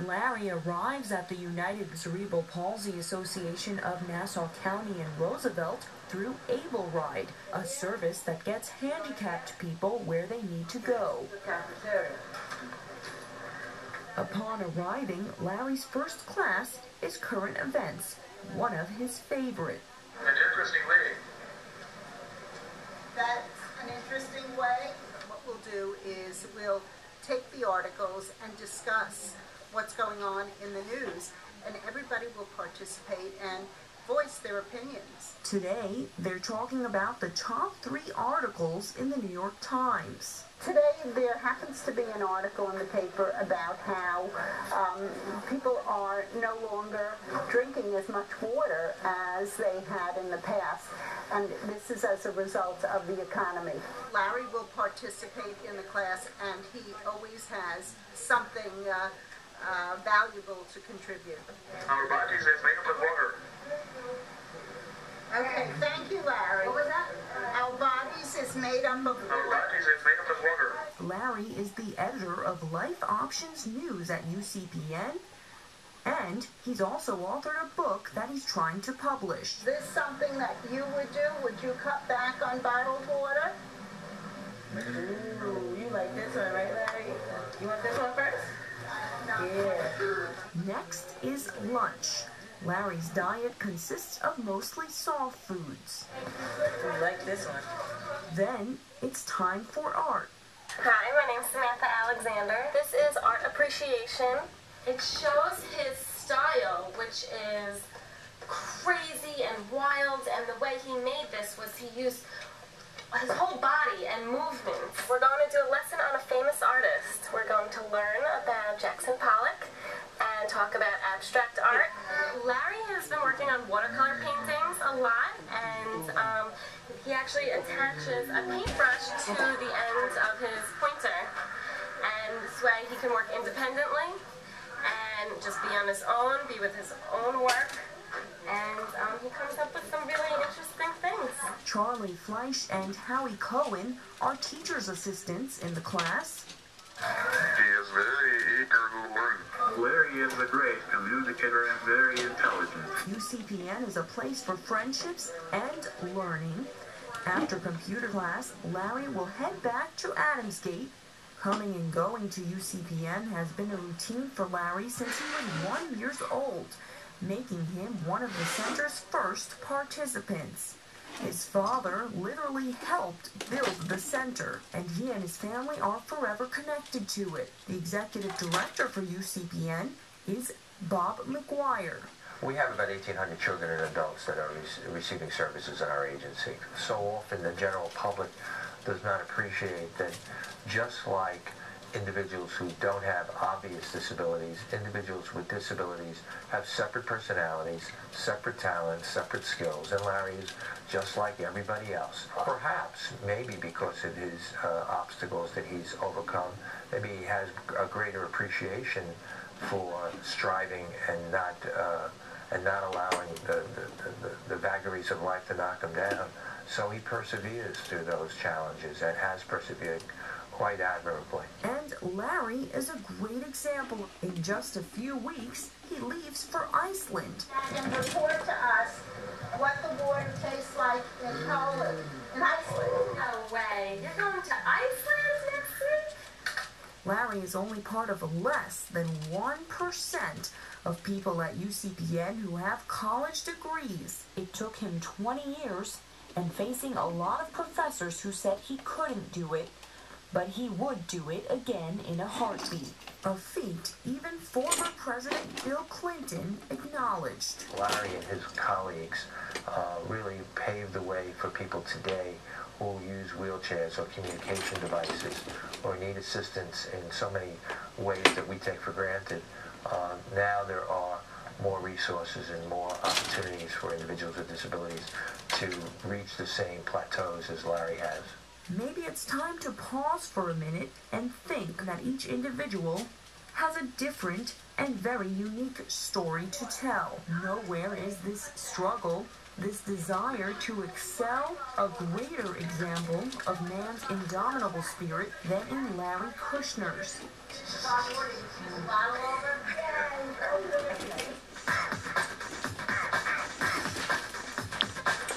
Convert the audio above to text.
Larry arrives at the United Cerebral Palsy Association of Nassau County and Roosevelt through Able Ride, a service that gets handicapped people where they need to go. Upon arriving, Larry's first class is current events, one of his favorite. An interesting reading. That's an interesting way. What we'll do is we'll take the articles and discuss what's going on in the news, and everybody will participate and voice their opinions. Today, they're talking about the top 3 articles in the New York Times. Today, there happens to be an article in the paper about how people are no longer drinking as much water as they had in the past, and this is as a result of the economy. Larry will participate in the class, and he always has something valuable to contribute. Our bodies is made up of water. Okay, thank you, Larry. What was that? Our bodies is made up of water. Our bodies is made up of water. Larry is the editor of Life Options News at UCPN, and he's also authored a book that he's trying to publish. Is this something that you would do? Would you cut back on bottled water? Ooh, you like this one, right, Larry? You want this one first? Yeah. Next is lunch. Larry's diet consists of mostly soft foods. We like this one. Then it's time for art. Hi, my name's Samantha Alexander. This is Art Appreciation. It shows his style, which is crazy and wild, and the way he made this was he used his whole body and movements. We're going to do a lesson on a famous artist. We're going to learn about Jackson Pollock and talk about abstract art. Larry has been working on watercolor paintings a lot, and he actually attaches a paintbrush to the end of his pointer, and this way he can work independently and just be on his own, be with his own work, and he comes up with some really interesting things. Charlie Fleisch and Howie Cohen are teacher's assistants in the class. He is very eager to learn. Larry is a great communicator and very intelligent. UCPN is a place for friendships and learning. After computer class, Larry will head back to Adamsgate. Coming and going to UCPN has been a routine for Larry since he was 1 year old, making him one of the center's first participants. His father literally helped build the center, and he and his family are forever connected to it. The executive director for UCPN is Bob McGuire. We have about 1,800 children and adults that are receiving services in our agency. So often the general public does not appreciate that just like individuals who don't have obvious disabilities, individuals with disabilities have separate personalities, separate talents, separate skills, and Larry is just like everybody else. Perhaps, maybe because of his obstacles that he's overcome, maybe he has a greater appreciation for striving and not allowing the vagaries of life to knock him down. So he perseveres through those challenges and has persevered quite admirably. And Larry is a great example. In just a few weeks, he leaves for Iceland. And report to us what the water tastes like in Poland, in Iceland. No way. You're going to Iceland next week? Larry is only part of less than 1% of people at UCPN who have college degrees. It took him 20 years and facing a lot of professors who said he couldn't do it, but he would do it again in a heartbeat. A feat even former President Bill Clinton acknowledged. Larry and his colleagues really paved the way for people today who use wheelchairs or communication devices or need assistance in so many ways that we take for granted. Now there are more resources and more opportunities for individuals with disabilities to reach the same plateaus as Larry has. Maybe it's time to pause for a minute and think that each individual has a different and very unique story to tell. Nowhere is this struggle, this desire to excel, a greater example of man's indomitable spirit than in Larry Kushner's.